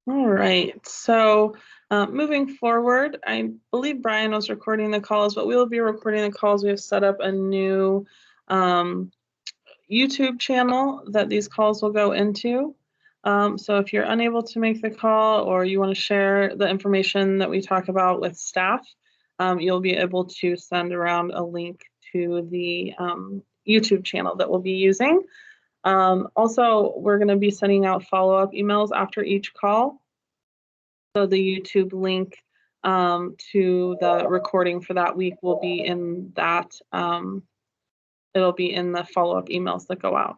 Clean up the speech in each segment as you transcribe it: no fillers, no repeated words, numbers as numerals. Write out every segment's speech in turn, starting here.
All right. So moving forward, I believe Brian was recording the calls, but we will be recording the calls. We have set up a new um, YouTube channel that these calls will go into. So if you're unable to make the call or you want to share the information that we talk about with staff, you'll be able to send around a link to the YouTube channel that we'll be using. Also, we're going to be sending out follow-up emails after each call. So the YouTube link to the recording for that week will be in that. It'll be in the follow-up emails that go out.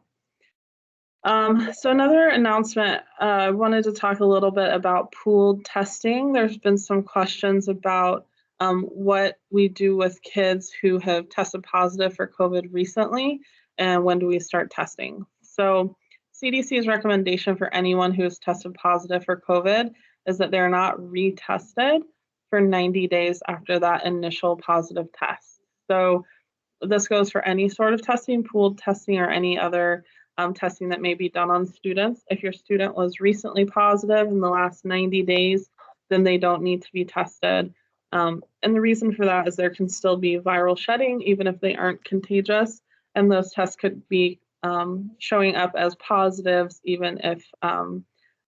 So another announcement, I wanted to talk a little bit about pooled testing. There's been some questions about what we do with kids who have tested positive for COVID recently, and when do we start testing. So CDC's recommendation for anyone who has tested positive for COVID is that they're not retested for 90 days after that initial positive test. So this goes for any sort of testing, pooled testing, or any other testing that may be done on students. If your student was recently positive in the last 90 days, then they don't need to be tested. And the reason for that is there can still be viral shedding, even if they aren't contagious, and those tests could be showing up as positives, even if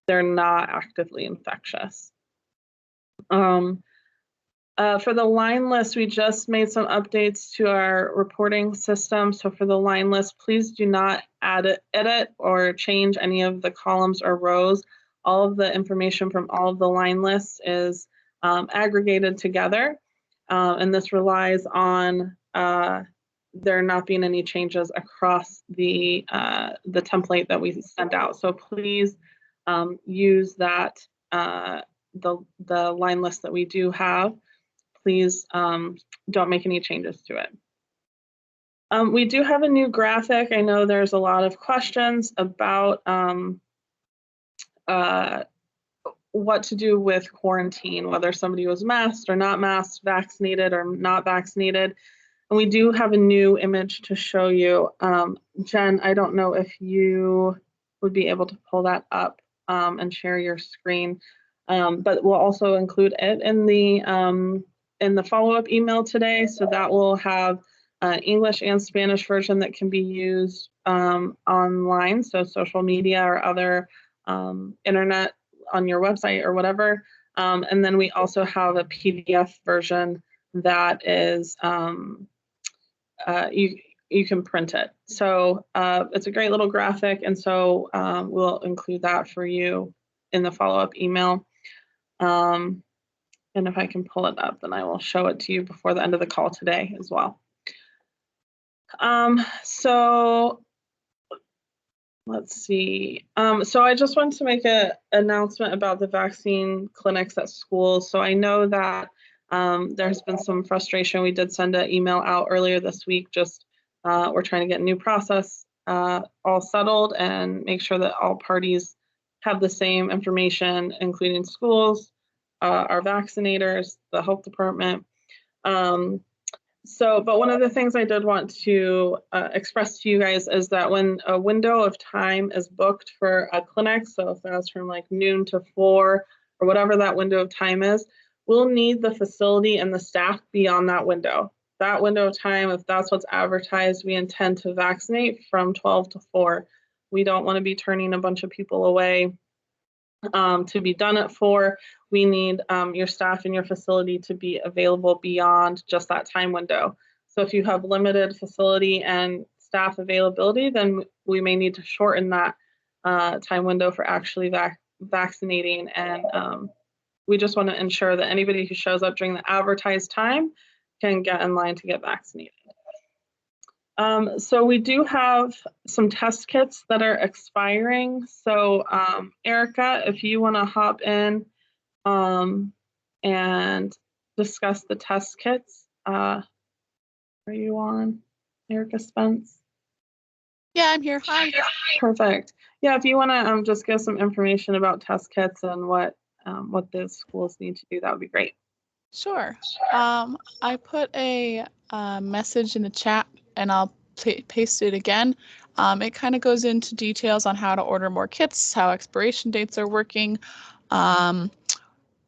they're not actively infectious. For the line list, we just made some updates to our reporting system. So for the line list, please do not edit or change any of the columns or rows. All of the information from all of the line lists is aggregated together. And this relies on there not being any changes across the template that we sent out. So please use that, the line list that we do have. Please don't make any changes to it. We do have a new graphic. I know there's a lot of questions about what to do with quarantine, whether somebody was masked or not masked, vaccinated or not vaccinated. And we do have a new image to show you. Jen, I don't know if you would be able to pull that up and share your screen, but we'll also include it in the follow-up email today. So that will have English and Spanish version that can be used online, so social media or other internet on your website or whatever. And then we also have a PDF version that is, you can print it. So it's a great little graphic, and so we'll include that for you in the follow-up email. And if I can pull it up, then I will show it to you before the end of the call today as well. So let's see. So I just wanted to make an announcement about the vaccine clinics at schools. So I know that there's been some frustration. We did send an email out earlier this week. Just we're trying to get a new process all settled and make sure that all parties have the same information, including schools, our vaccinators, the health department. But one of the things I did want to express to you guys is that when a window of time is booked for a clinic, so if that's from like noon to 4 or whatever that window of time is, we'll need the facility and the staff beyond that window. That window of time, if that's what's advertised, we intend to vaccinate from 12 to 4. We don't want to be turning a bunch of people away to be done at 4. We need your staff and your facility to be available beyond just that time window. So if you have limited facility and staff availability, then we may need to shorten that time window for actually vaccinating. And we just want to ensure that anybody who shows up during the advertised time can get in line to get vaccinated. So we do have some test kits that are expiring. So Erica, if you want to hop in and discuss the test kits. Are you on, Erica Spence? Yeah, I'm here. Hi. Perfect. Yeah, if you want to just give some information about test kits and what the schools need to do, that would be great. Sure. I put a message in the chat, and I'll paste it again. It kind of goes into details on how to order more kits, how expiration dates are working.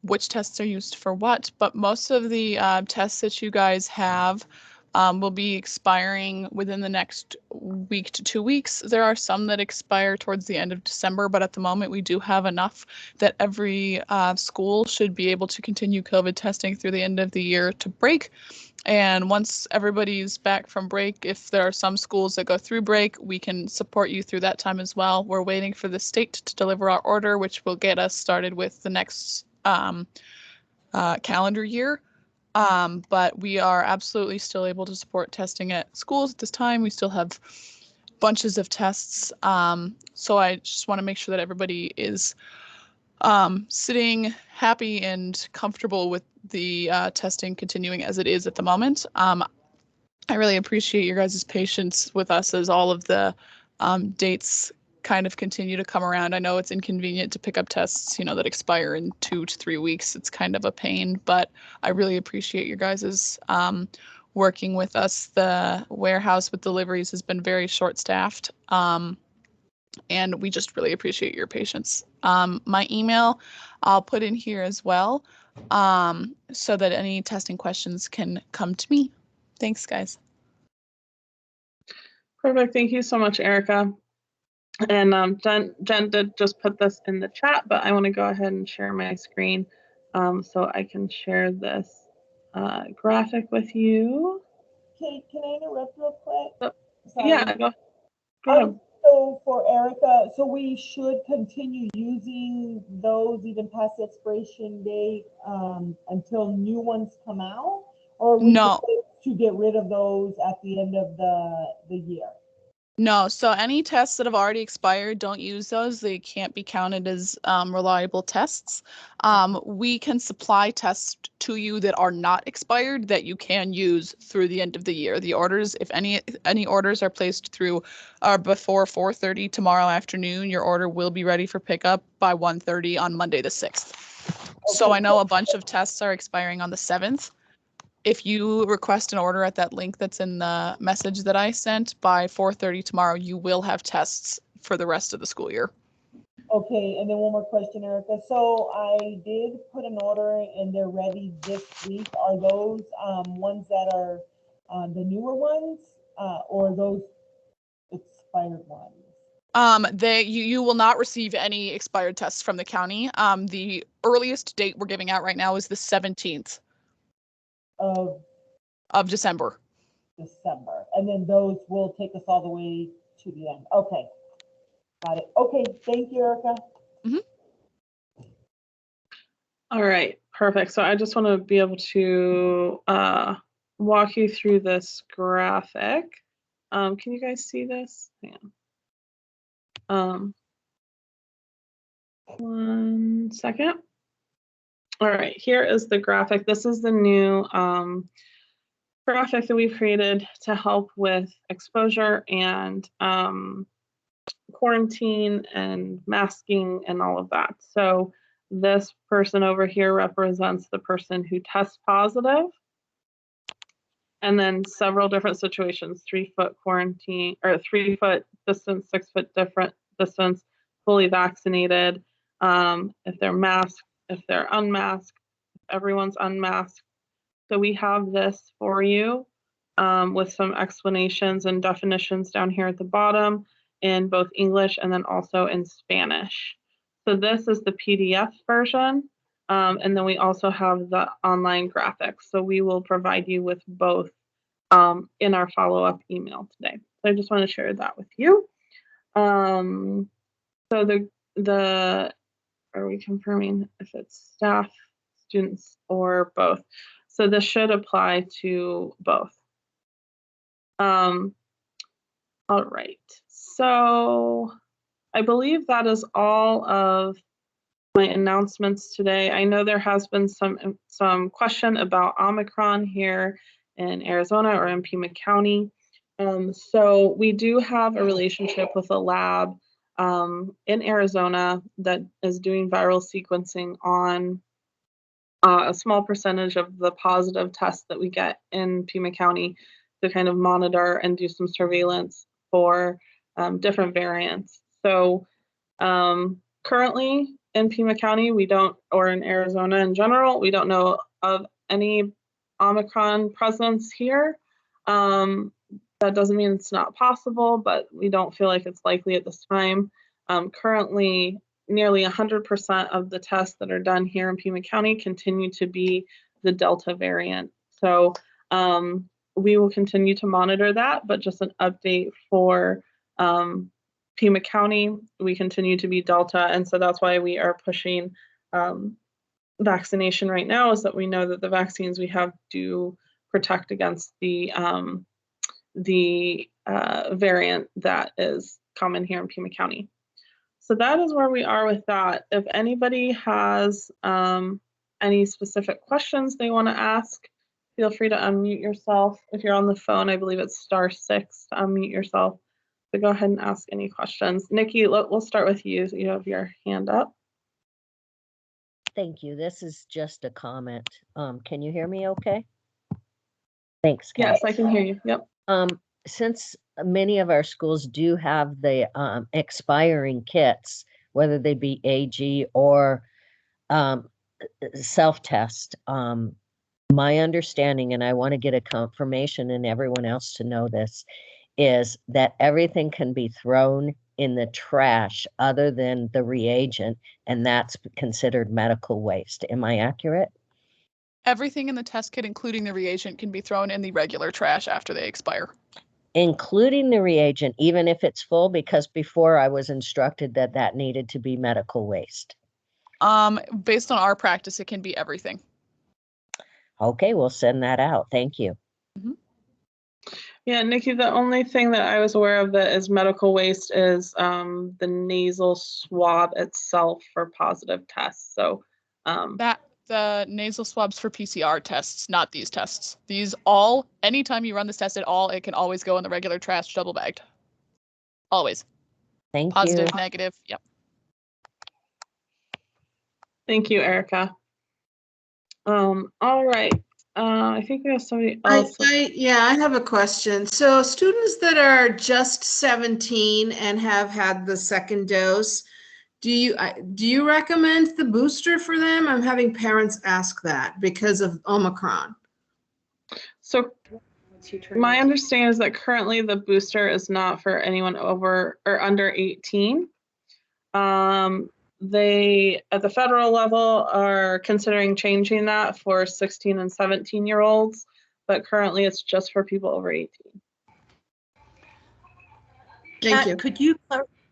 which tests are used for what, but most of the tests that you guys have will be expiring within the next week to 2 weeks. There are some that expire towards the end of December, but at the moment we do have enough that every school should be able to continue COVID testing through the end of the year to break. And once everybody's back from break, if there are some schools that go through break, we can support you through that time as well. We're waiting for the state to deliver our order, which will get us started with the next calendar year. But we are absolutely still able to support testing at schools at this time. We still have bunches of tests. So I just want to make sure that everybody is sitting happy and comfortable with the testing continuing as it is at the moment. I really appreciate your guys' patience with us as all of the dates kind of continue to come around. I know it's inconvenient to pick up tests, that expire in 2 to 3 weeks. It's kind of a pain, but I really appreciate your guys' working with us. The warehouse with deliveries has been very short-staffed, and we just really appreciate your patience. My email I'll put in here as well, so that any testing questions can come to me. Thanks, guys. Perfect. Thank you so much, Erica. And Jen did just put this in the chat, but I want to go ahead and share my screen so I can share this graphic with you. Kate, can I interrupt real quick? Yeah, go ahead. So for Erica, so we should continue using those even past the expiration date until new ones come out? Or we to get rid of those at the end of the year? No, so any tests that have already expired, don't use those. They can't be counted as reliable tests. We can supply tests to you that are not expired that you can use through the end of the year. The orders, if any orders are placed through before 4:30 tomorrow afternoon, your order will be ready for pickup by 1:30 on Monday the 6th. Okay. So I know a bunch of tests are expiring on the 7th. If you request an order at that link that's in the message that I sent by 4:30 tomorrow, you will have tests for the rest of the school year. Okay, and then one more question, Erica. So I did put an order and they're ready this week. Are those ones that are the newer ones or those expired ones? You will not receive any expired tests from the county. The earliest date we're giving out right now is the 17th. Of December. And then those will take us all the way to the end. Okay, got it. Okay, thank you, Erica. Mm-hmm. All right, perfect. So I just want to be able to walk you through this graphic. Can you guys see this? Hang on. 1 second. All right, here is the graphic. This is the new graphic that we've created to help with exposure and quarantine and masking and all of that. So this person over here represents the person who tests positive. And then several different situations, 3-foot quarantine or 3-foot distance, 6-foot different distance, fully vaccinated. If they're masked, if they're unmasked, if everyone's unmasked. So we have this for you with some explanations and definitions down here at the bottom in both English and then also in Spanish. So this is the PDF version. And then we also have the online graphics. So we will provide you with both in our follow-up email today. So I just want to share that with you. So are we confirming if it's staff, students, or both? So this should apply to both. All right. So I believe that is all of my announcements today. I know there has been some question about Omicron here in Arizona or in Pima County. So we do have a relationship with a lab in Arizona that is doing viral sequencing on a small percentage of the positive tests that we get in Pima County to kind of monitor and do some surveillance for different variants. So currently, in Pima County, we don't, or in Arizona in general, we don't know of any Omicron presence here. That doesn't mean it's not possible, but we don't feel like it's likely at this time. Currently, nearly 100% of the tests that are done here in Pima County continue to be the Delta variant. So we will continue to monitor that, but just an update for Pima County, we continue to be Delta, and so that's why we are pushing vaccination right now, is that we know that the vaccines we have do protect against the variant that is common here in Pima County. So that is where we are with that. If anybody has any specific questions they want to ask, feel free to unmute yourself. If you're on the phone, I believe it's *6 to unmute yourself. So go ahead and ask any questions. Nikki, we'll start with you. You have your hand up. Thank you. This is just a comment. Can you hear me okay? Thanks, Kat. Yes, I can hear you. Yep. Since many of our schools do have the expiring kits, whether they be AG or self-test, my understanding, and I want to get a confirmation and everyone else to know this, is that everything can be thrown in the trash other than the reagent, and that's considered medical waste. Am I accurate? Everything in the test kit, including the reagent, can be thrown in the regular trash after they expire. Including the reagent, even if it's full, because before I was instructed that that needed to be medical waste. Based on our practice, it can be everything. Okay, we'll send that out. Thank you. Mm-hmm. Yeah, Nikki, the only thing that I was aware of that is medical waste is the nasal swab itself for positive tests. So the nasal swabs for PCR tests, not these tests. These all, anytime you run this test at all, it can always go in the regular trash, double bagged. Always. Thank Positive, you. negative, yep. Thank you, Erica. All right. I think we have somebody else. I have a question. So students that are just 17 and have had the second dose, do you recommend the booster for them? I'm having parents ask that because of Omicron. So my understanding is that currently the booster is not for anyone over or under 18. They, at the federal level, are considering changing that for 16 and 17-year-olds, but currently it's just for people over 18. Thank you.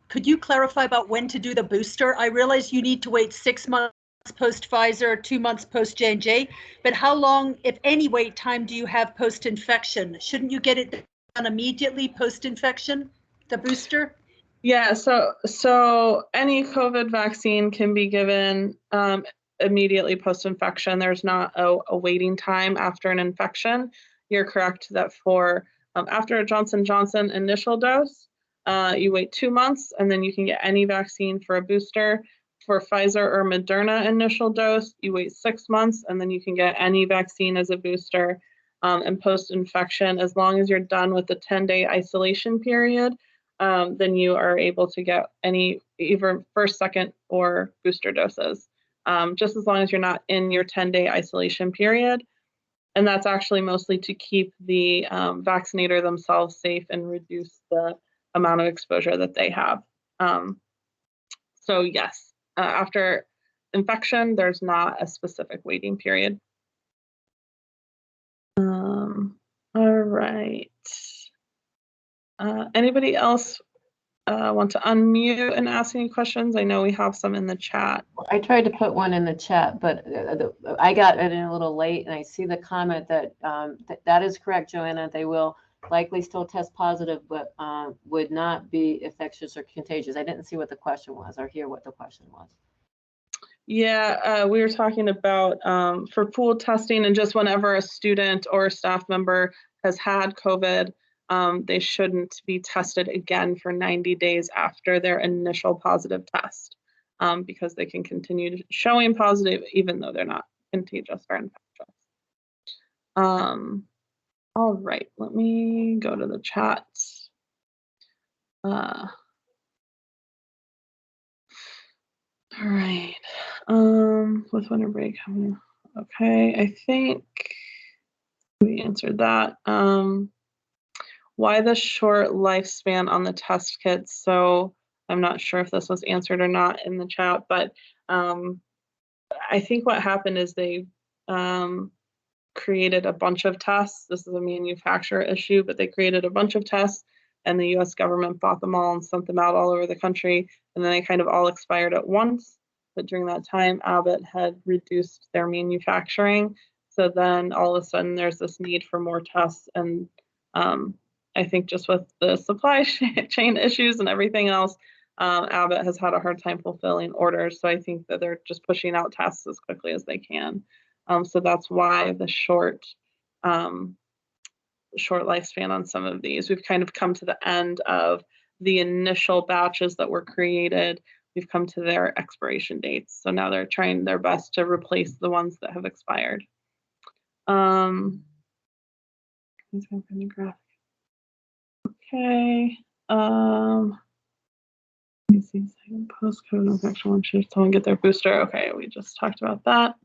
Could you clarify about when to do the booster? I realize you need to wait 6 months post Pfizer, 2 months post J&J, but how long, if any, wait time do you have post infection? Shouldn't you get it done immediately post infection, the booster? Yeah, so any COVID vaccine can be given immediately post-infection. There's not a waiting time after an infection. You're correct that for after a Johnson & Johnson initial dose, you wait 2 months, and then you can get any vaccine for a booster. For Pfizer or Moderna initial dose, you wait 6 months, and then you can get any vaccine as a booster. And post-infection, as long as you're done with the 10-day isolation period, then you are able to get any either first, second, or booster doses, just as long as you're not in your 10-day isolation period. And that's actually mostly to keep the vaccinator themselves safe and reduce the amount of exposure that they have. So yes, after infection, there's not a specific waiting period. All right. Anybody else want to unmute and ask any questions? I know we have some in the chat. I tried to put one in the chat, but I got it in a little late, and I see the comment that that is correct, Joanna. They will likely still test positive, but would not be infectious or contagious. I didn't see what the question was or hear what the question was. Yeah, we were talking about for pool testing, and just whenever a student or a staff member has had COVID, they shouldn't be tested again for 90 days after their initial positive test, because they can continue showing positive even though they're not contagious or infectious. All right, let me go to the chat. All right. with winter break coming. Okay, I think we answered that. Why the short lifespan on the test kits? So I'm not sure if this was answered or not in the chat, but I think what happened is they created a bunch of tests. This is a manufacturer issue, but they created a bunch of tests and the US government bought them all and sent them out all over the country. And then they kind of all expired at once. But during that time, Abbott had reduced their manufacturing. So then all of a sudden there's this need for more tests. And I think just with the supply chain issues and everything else, Abbott has had a hard time fulfilling orders. So I think that they're just pushing out tests as quickly as they can. So that's why the short lifespan on some of these. We've kind of come to the end of the initial batches that were created. We've come to their expiration dates. So now they're trying their best to replace the ones that have expired. Okay. Let me see. Second postcode infection one should someone get their booster. Okay, we just talked about that.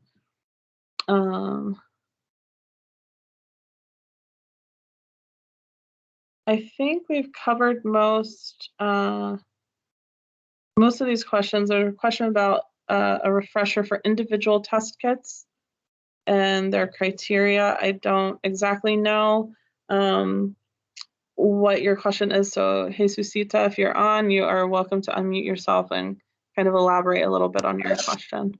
I think we've covered most of these questions. There's a question about a refresher for individual test kits and their criteria. I don't exactly know what your question is. So Jesusita, if you're on, you are welcome to unmute yourself and kind of elaborate a little bit on your question.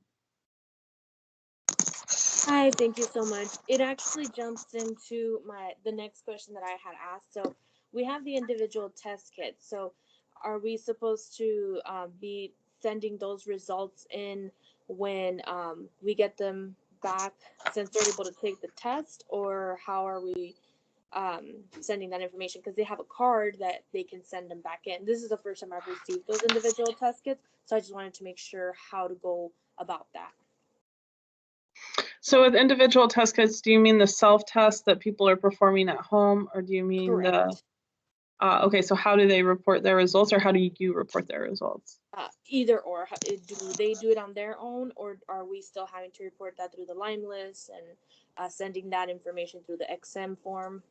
Hi, thank you so much. It actually jumps into the next question that I had asked. So we have the individual test kits. So are we supposed to be sending those results in when we get them back since they're able to take the test, or how are we sending that information? Because they have a card that they can send them back in. This is the first time I've received those individual test kits, so I just wanted to make sure how to go about that. So with individual test kits, do you mean the self-test that people are performing at home, or do you mean Correct. okay, so how do they report their results, or how do you report their results? Either or. Do they do it on their own, or are we still having to report that through the Lyme list and sending that information through the XM form?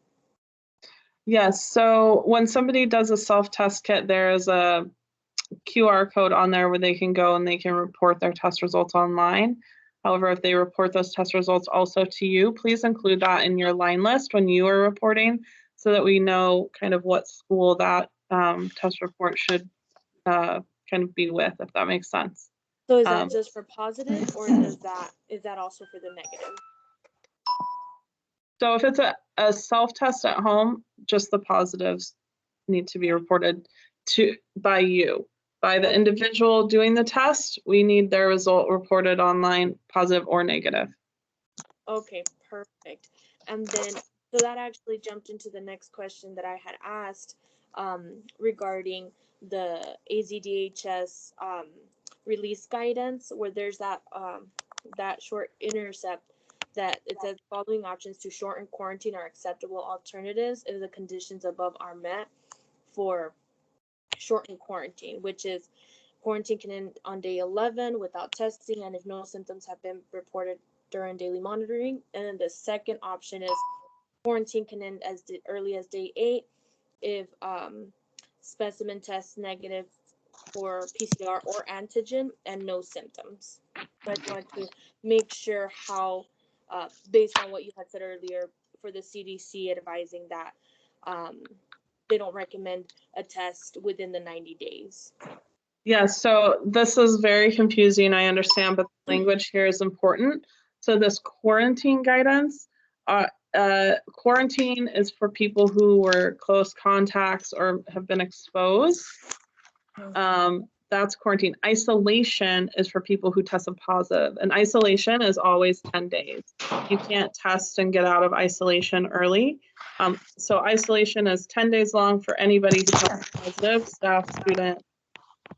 Yes, so when somebody does a self-test kit, there is a QR code on there where they can go and they can report their test results online. However, if they report those test results also to you, please include that in your line list when you are reporting so that we know kind of what school that test report should kind of be with, if that makes sense. So is that just for positive, or is that also for the negative? So if it's a self-test at home, just the positives need to be reported by you. By the individual doing the test, we need their result reported online, positive or negative. Okay, perfect. And then, so that actually jumped into the next question that I had asked regarding the AZDHS release guidance, where there's that short intercept that it says following options to shorten quarantine are acceptable alternatives if the conditions above are met for shortened quarantine, which is quarantine can end on day 11 without testing and if no symptoms have been reported during daily monitoring. And then the second option is quarantine can end as early as day 8 if specimen tests negative for PCR or antigen and no symptoms. So I just wanted to make sure how, based on what you had said earlier, for the CDC advising that they don't recommend a test within the 90 days. Yeah, so this is very confusing, I understand, but the language here is important. So this quarantine guidance, quarantine is for people who were close contacts or have been exposed. That's quarantine. Isolation is for people who tested positive, and isolation is always 10 days. You can't test and get out of isolation early. So isolation is 10 days long for anybody who tests positive, staff, student,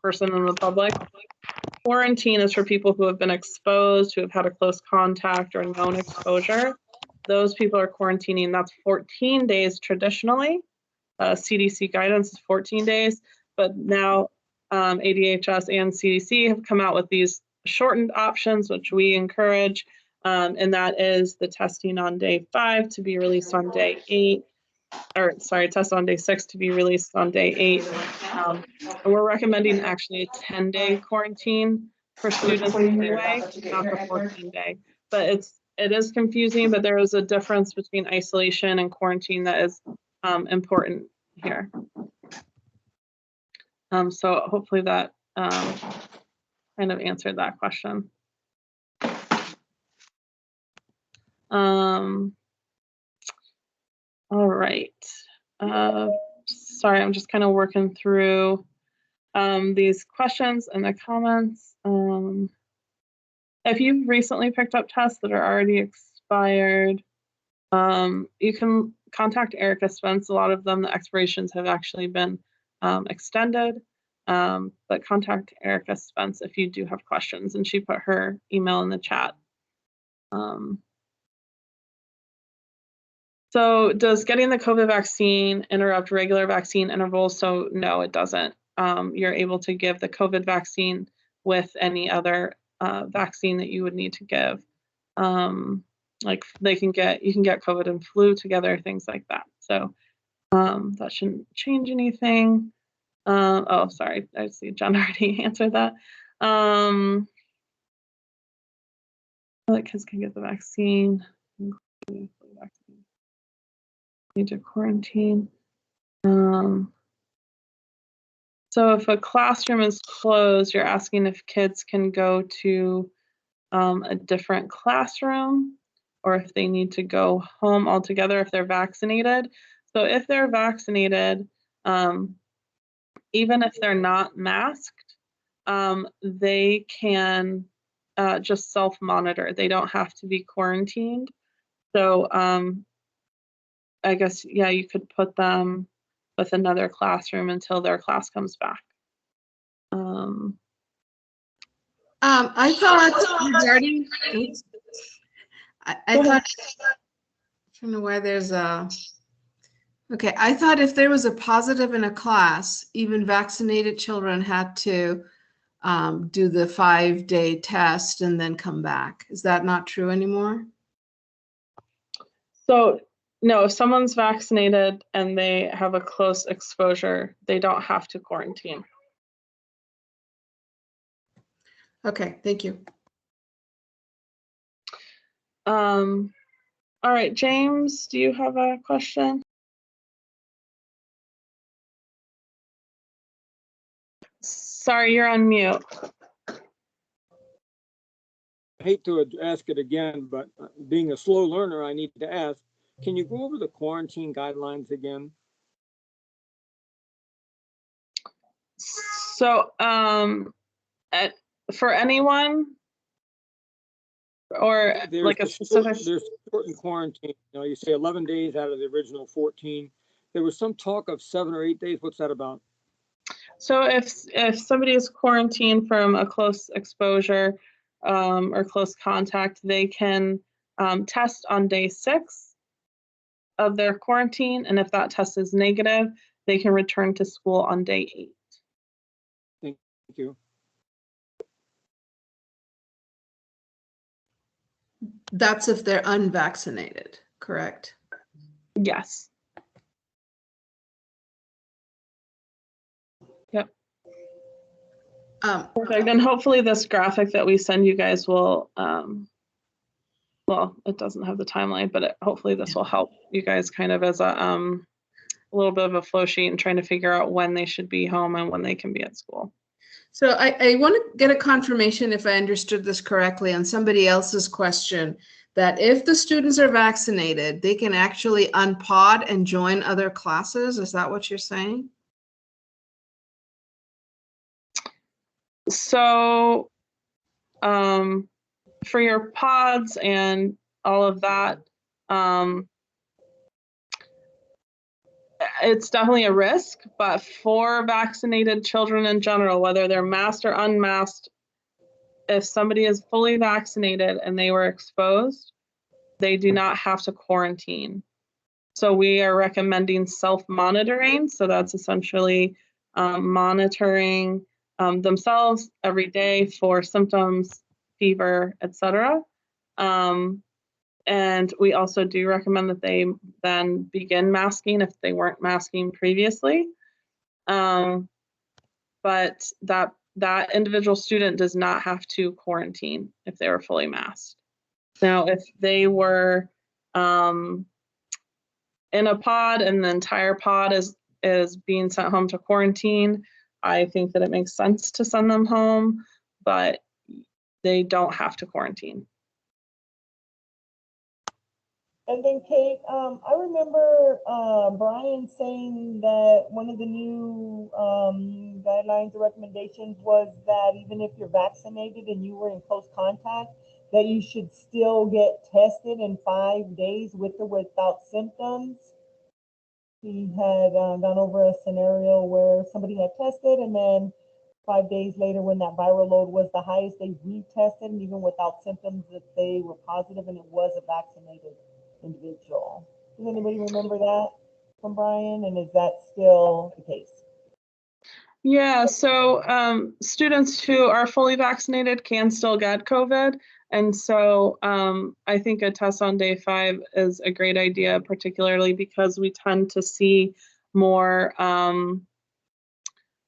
person in the public. Quarantine is for people who have been exposed, who have had a close contact or known exposure. Those people are quarantining. That's 14 days traditionally. CDC guidance is 14 days, but now ADHS and CDC have come out with these shortened options, which we encourage, and that is the testing on day 5 to be released on day 8, or sorry, test on day 6 to be released on day 8. We're recommending actually a 10-day quarantine for students anyway, not the 14-day. But it is confusing, but there is a difference between isolation and quarantine that is important here. So hopefully that kind of answered that question. All right. Sorry, I'm just kind of working through these questions and the comments. If you've recently picked up tests that are already expired, you can contact Erica Spence. A lot of them, the expirations have actually been extended, but contact Erica Spence if you do have questions, and she put her email in the chat. So does getting the COVID vaccine interrupt regular vaccine intervals? So no, it doesn't. You're able to give the COVID vaccine with any other vaccine that you would need to give. Like you can get COVID and flu together, things like that. So that shouldn't change anything. Oh, sorry, I see Jen already answered that. Kids can get the vaccine. Need to quarantine. So if a classroom is closed, you're asking if kids can go to a different classroom, or if they need to go home altogether if they're vaccinated. So if they're vaccinated, even if they're not masked, they can just self-monitor. They don't have to be quarantined. So I guess, yeah, you could put them with another classroom until their class comes back. I thought regarding, oops, I thought, I don't know why there's a, okay, I thought if there was a positive in a class, even vaccinated children had to do the 5-day test and then come back. Is that not true anymore? So no, if someone's vaccinated and they have a close exposure, they don't have to quarantine. Okay, thank you. All right, James, do you have a question? Sorry, you're on mute. I hate to ask it again, but being a slow learner, I need to ask, can you go over the quarantine guidelines again? So for anyone, or like a specific? There's shortened quarantine. You know, you say 11 days out of the original 14. There was some talk of 7 or 8 days. What's that about? So if somebody is quarantined from a close exposure or close contact, they can test on day 6 of their quarantine, and if that test is negative, they can return to school on day 8. Thank you. That's if they're unvaccinated, correct? Yes. Yep. Perfect. And hopefully this graphic that we send you guys will, well, it doesn't have the timeline, but hopefully this will help you guys kind of as a little bit of a flow sheet and trying to figure out when they should be home and when they can be at school. So I want to get a confirmation if I understood this correctly on somebody else's question, that if the students are vaccinated, they can actually unpod and join other classes. Is that what you're saying? So for your pods and all of that, it's definitely a risk, but for vaccinated children in general, whether they're masked or unmasked, if somebody is fully vaccinated and they were exposed, they do not have to quarantine. So we are recommending self-monitoring. So that's essentially monitoring themselves every day for symptoms, fever, etc. And we also do recommend that they then begin masking if they weren't masking previously. But that individual student does not have to quarantine if they were fully masked. Now, if they were in a pod and the entire pod is being sent home to quarantine, I think that it makes sense to send them home, but they don't have to quarantine. And then Kate, I remember Brian saying that one of the new guidelines or recommendations was that even if you're vaccinated and you were in close contact, that you should still get tested in 5 days with or without symptoms. He had gone over a scenario where somebody had tested and then 5 days later, when that viral load was the highest, they retested, and even without symptoms, that they were positive and it was a vaccinated individual. Does anybody remember that from Brian? And is that still the case? Yeah, so students who are fully vaccinated can still get COVID. And so I think a test on day 5 is a great idea, particularly because we tend to see more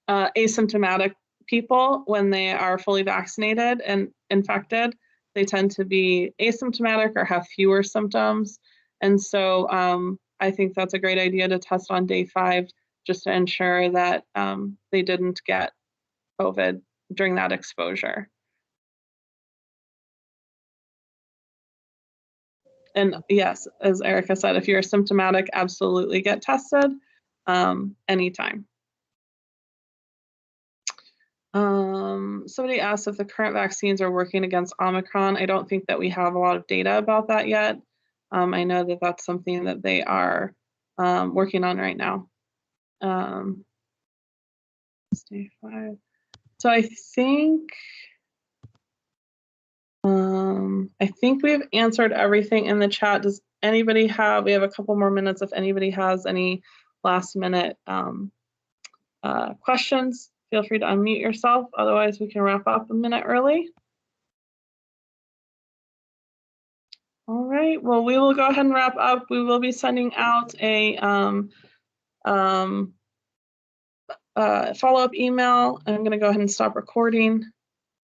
asymptomatic people when they are fully vaccinated and infected. They tend to be asymptomatic or have fewer symptoms. And so I think that's a great idea to test on day 5 just to ensure that they didn't get COVID during that exposure. And yes, as Erica said, if you're symptomatic, absolutely get tested anytime. Somebody asked if the current vaccines are working against Omicron. I don't think that we have a lot of data about that yet. I know that that's something that they are working on right now. Day 5. So I think we've answered everything in the chat. Does anybody have? We have a couple more minutes. If anybody has any last minute questions, feel free to unmute yourself. Otherwise, we can wrap up a minute early. All right. Well, we will go ahead and wrap up. We will be sending out a follow-up email. I'm going to go ahead and stop recording.